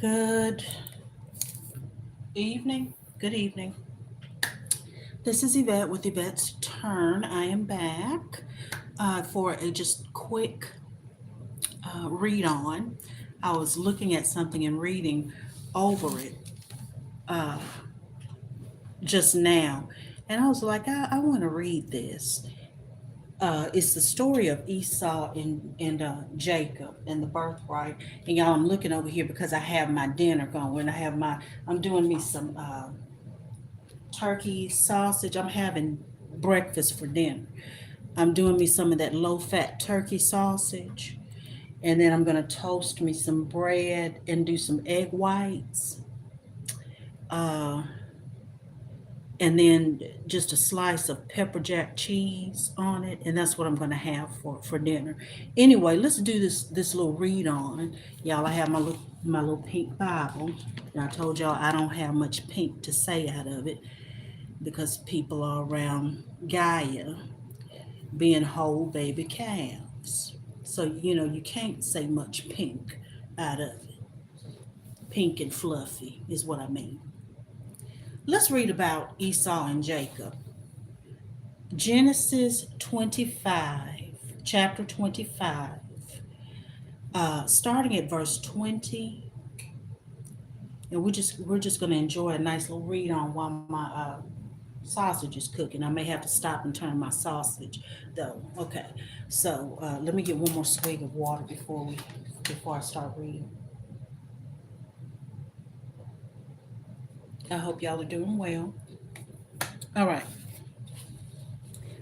Good evening. Good evening. This is Yvette with Yvette's Turn. I am back for a just quick read on. I was looking at something and reading over it uh, just now, and I was like, I want to read this. It's the story of Esau and Jacob and the birthright. And y'all, I'm looking over here because I have my dinner going. I'm doing me some turkey sausage. I'm having breakfast for dinner. I'm doing me some of that low fat turkey sausage. And then I'm going to toast me some bread and do some egg whites. Uh, and then just a slice of pepper jack cheese on it, and that's what I'm going to have for dinner. Anyway, let's do this little read on, y'all. I have my little pink Bible, and I told y'all I don't have much pink to say out of it because people are around Gaia being whole baby calves, so you can't say much pink out of it. Pink and fluffy is what I mean. Let's read about Esau and Jacob. Genesis 25, chapter 25, starting at verse 20. And we're just going to enjoy a nice little read on while my sausage is cooking. I may have to stop and turn my sausage though. Okay, so let me get one more swig of water before I start reading. I hope y'all are doing well. All right.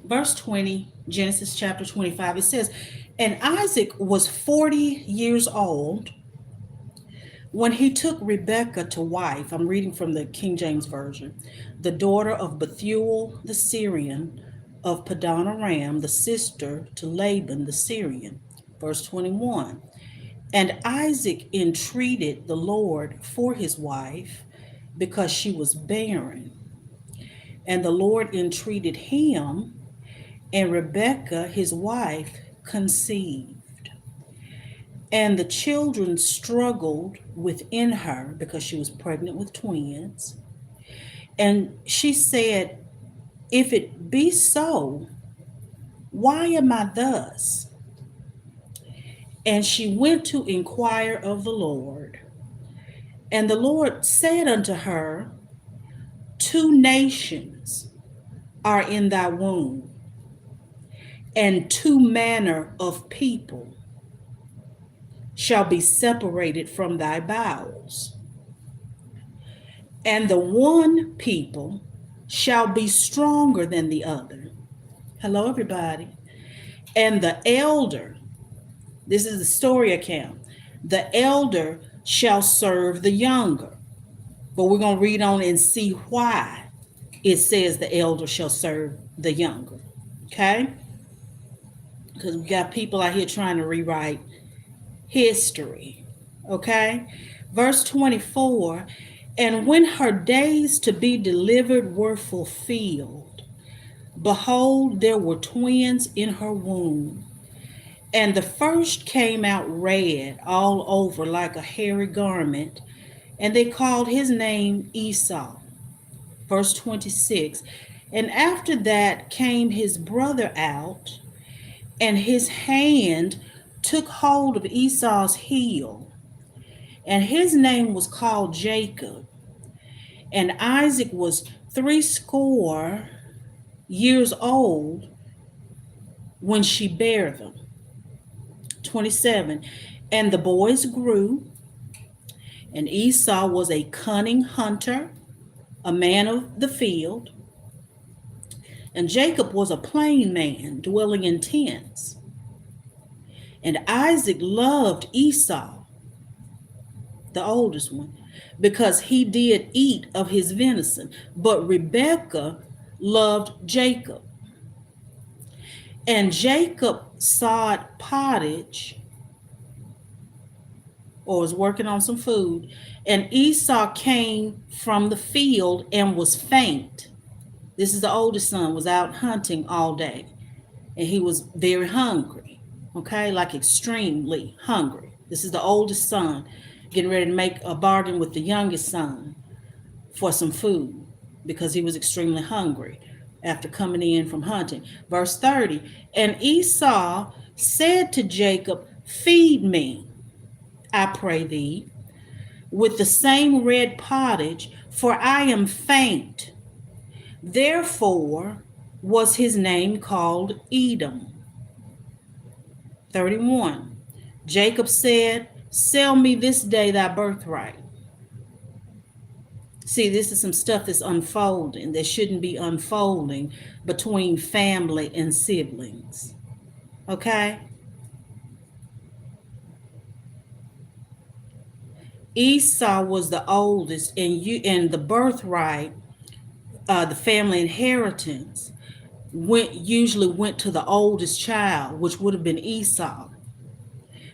Verse 20, Genesis chapter 25, it says, "And Isaac was 40 years old when he took Rebekah to wife." I'm reading from the King James Version. "The daughter of Bethuel the Syrian, of Padan Aram, the sister to Laban the Syrian." Verse 21, "And Isaac entreated the Lord for his wife because she was barren. And the Lord entreated him, and Rebekah, his wife, conceived. And the children struggled within her because she was pregnant with twins. And she said, 'If it be so, why am I thus?' And she went to inquire of the Lord. And the Lord said unto her, 'Two nations are in thy womb, and two manner of people shall be separated from thy bowels. And the one people shall be stronger than the other.'" Hello, everybody. "And the elder," this is the story account, "the elder shall serve the younger." But we're going to read on and see why it says the elder shall serve the younger. Okay? Because we got people out here trying to rewrite history. Okay? Verse 24, "And when her days to be delivered were fulfilled, behold, there were twins in her womb. And the first came out red all over like a hairy garment, and they called his name Esau." Verse 26, "And after that came his brother out, and his hand took hold of Esau's heel, and his name was called Jacob. And Isaac was 80 years old when she bare them." 27, "And the boys grew, and Esau was a cunning hunter, a man of the field, and Jacob was a plain man, dwelling in tents. And Isaac loved Esau, the oldest one, because he did eat of his venison, but Rebekah loved Jacob. And Jacob sawed pottage," or was working on some food, "and Esau came from the field and was faint." This is the oldest son, was out hunting all day, and he was very hungry, okay, like extremely hungry. This is the oldest son. getting ready to make a bargain with the youngest son for some food because he was extremely hungry after coming in from hunting. Verse 30, and Esau said to Jacob, feed me, I pray thee, with the same red pottage, for I am faint. Therefore was his name called Edom. 31. Jacob said, sell me this day thy birthright. See, this is some stuff that's unfolding that shouldn't be unfolding between family and siblings. Okay? Esau was the oldest, and the birthright, the family inheritance, usually went to the oldest child, which would have been Esau.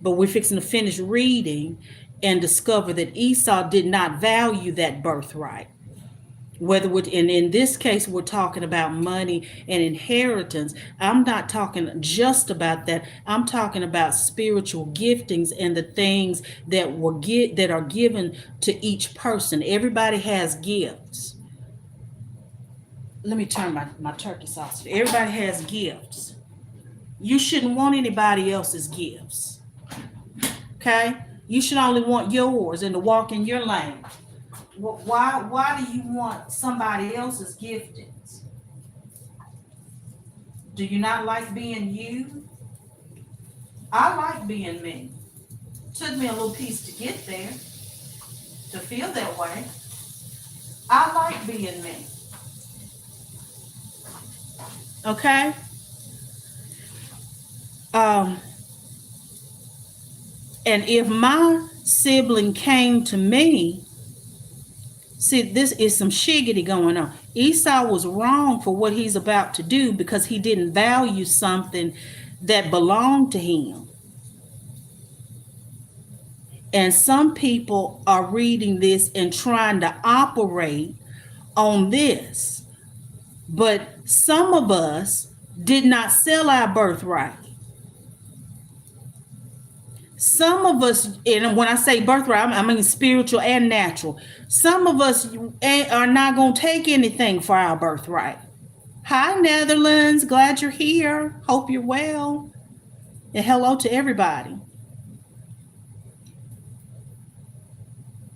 But we're fixing to finish reading and discover that Esau did not value that birthright. And in this case, we're talking about money and inheritance. I'm not talking just about that. I'm talking about spiritual giftings and the things that are given to each person. Everybody has gifts. Let me turn my turkey sauce. Everybody has gifts. You shouldn't want anybody else's gifts. Okay? You should only want yours and to walk in your lane. Why do you want somebody else's giftings? Do you not like being you? I like being me. Took me a little piece to get there, to feel that way. I like being me. Okay? And if my sibling came to me, see, this is some shiggity going on. Esau was wrong for what he's about to do because he didn't value something that belonged to him. And some people are reading this and trying to operate on this. But some of us did not sell our birthright. Some of us, and when I say birthright, I mean spiritual and natural. Some of us are not going to take anything for our birthright. Hi, Netherlands. Glad you're here. Hope you're well. And hello to everybody.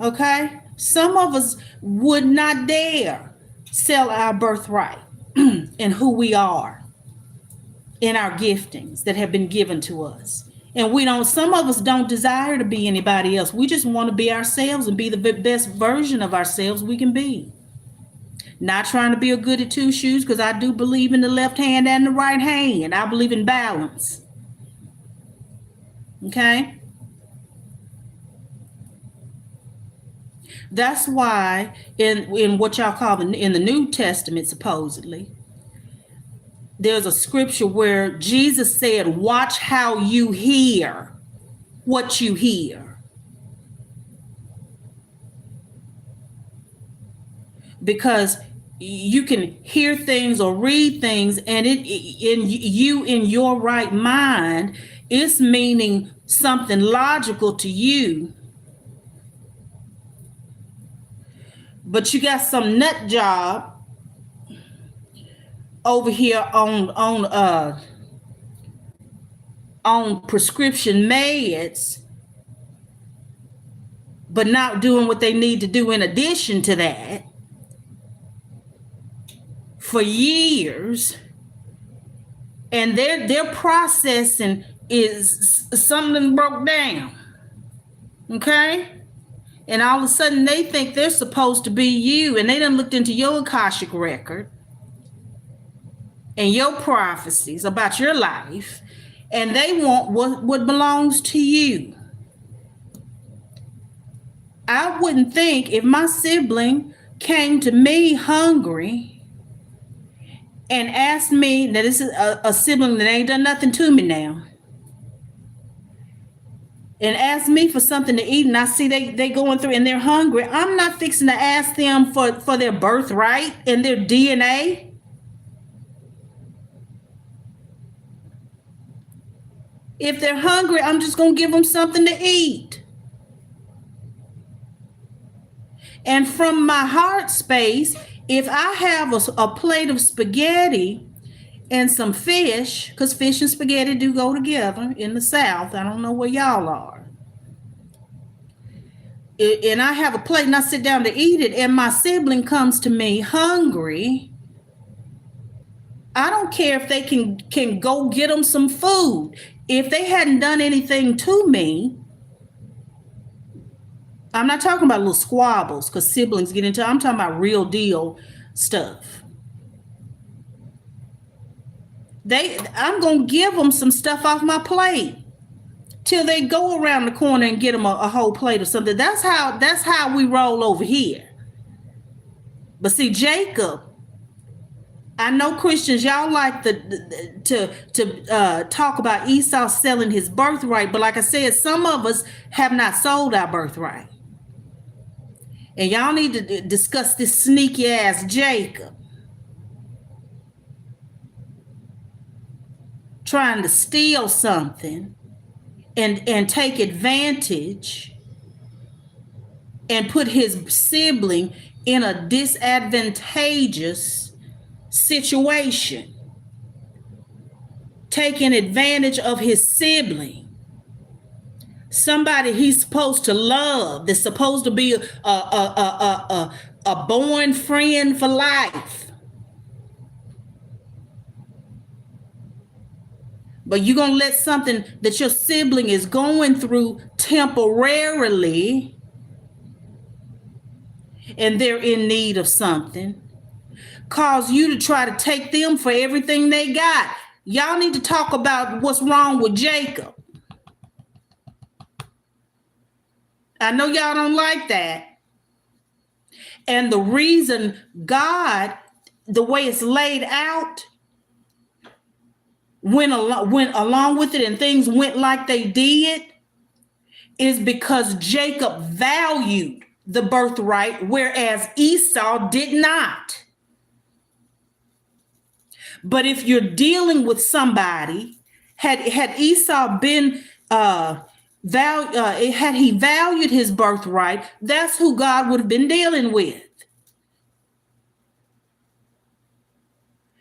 Okay? Some of us would not dare sell our birthright and who we are in our giftings that have been given to us. And some of us don't desire to be anybody else. We just want to be ourselves and be the best version of ourselves we can be. Not trying to be a goody two shoes, because I do believe in the left hand and the right hand. I believe in balance. Okay? That's why in what y'all call in the New Testament, supposedly, there's a scripture where Jesus said, watch how you hear what you hear. Because you can hear things or read things, and in your right mind, it's meaning something logical to you. But you got some nut job over here on prescription meds, but not doing what they need to do in addition to that for years, and their processing is something broke down. Okay? And all of a sudden they think they're supposed to be you, and they done looked into your Akashic record and your prophecies about your life, and they want what belongs to you. I wouldn't think if my sibling came to me hungry and asked me, that this is a sibling that ain't done nothing to me now, and asked me for something to eat, and I see they going through and they're hungry, I'm not fixing to ask them for their birthright and their DNA. If they're hungry, I'm just going to give them something to eat. And from my heart space, if I have a plate of spaghetti and some fish, because fish and spaghetti do go together in the South. I don't know where y'all are. And I have a plate and I sit down to eat it, and my sibling comes to me hungry. I don't care if they can go get them some food. If they hadn't done anything to me, I'm not talking about little squabbles because siblings get into. I'm talking about real deal stuff. I'm gonna give them some stuff off my plate till they go around the corner and get them a whole plate or something. That's how we roll over here. But see, Jacob, I know Christians, y'all like to talk about Esau selling his birthright, but like I said, some of us have not sold our birthright. And y'all need to discuss this sneaky ass Jacob trying to steal something and take advantage and put his sibling in a disadvantageous situation, taking advantage of his sibling, somebody he's supposed to love, that's supposed to be a born friend for life. But you're going to let something that your sibling is going through temporarily, and they're in need of something, cause you to try to take them for everything they got. Y'all need to talk about what's wrong with Jacob. I know y'all don't like that. And the reason God, the way it's laid out, went along with it and things went like they did, is because Jacob valued the birthright, whereas Esau did not. But if you're dealing with somebody, had Esau been had he valued his birthright, that's who God would have been dealing with.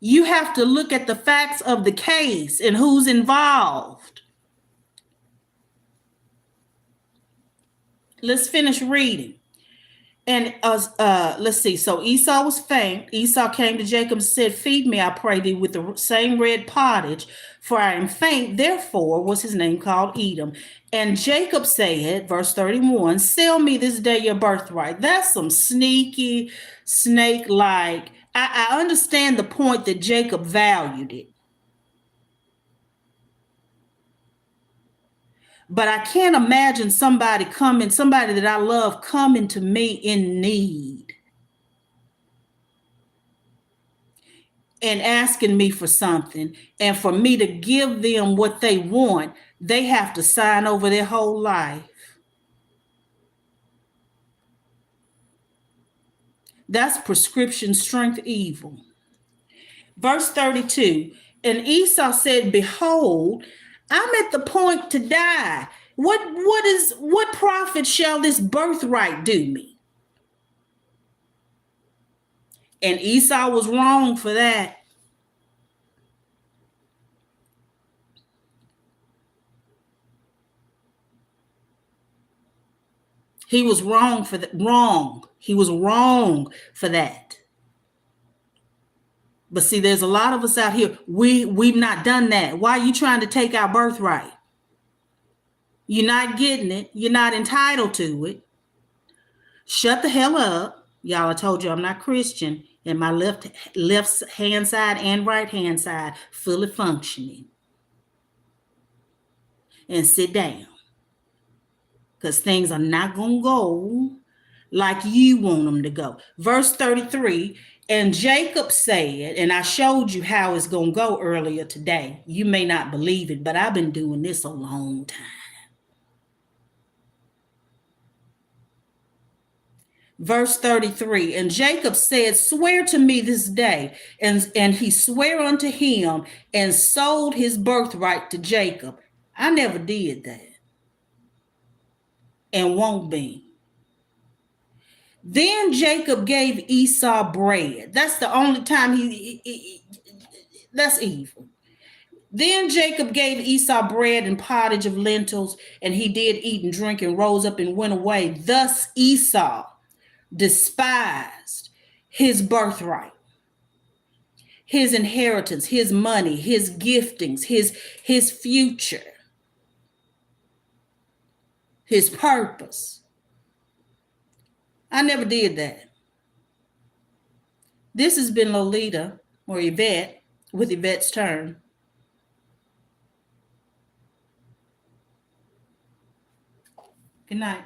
You have to look at the facts of the case and who's involved. Let's finish reading. And let's see. So Esau was faint. Esau came to Jacob and said, "Feed me, I pray thee, with the same red pottage, for I am faint." Therefore was his name called Edom. And Jacob said, verse 31, "Sell me this day your birthright." That's some sneaky, snake-like. I understand the point that Jacob valued it. But I can't imagine somebody that I love coming to me in need and asking me for something. And for me to give them what they want, they have to sign over their whole life. That's prescription strength evil. Verse 32, and Esau said, "Behold, I'm at the point to die. What profit shall this birthright do me?" And Esau was wrong for that. He was wrong for that. He was wrong for that. But see, there's a lot of us out here. We've not done that. Why are you trying to take our birthright? You're not getting it. You're not entitled to it. Shut the hell up. Y'all, I told you I'm not Christian. And my left hand side and right hand side fully functioning. And sit down. Because things are not going to go like you want them to go. Verse 33, and Jacob said, and I showed you how it's going to go earlier today. You may not believe it, but I've been doing this a long time. Verse 33, and Jacob said, "Swear to me this day." And he swore unto him and sold his birthright to Jacob. I never did that. And won't be. Then Jacob gave Esau bread. That's the only time that's evil. Then Jacob gave Esau bread and pottage of lentils, and he did eat and drink and rose up and went away. Thus Esau despised his birthright, his inheritance, his money, his giftings, his future, his purpose. I never did that. This has been Lolita or Yvette with Yvette's Turn. Good night.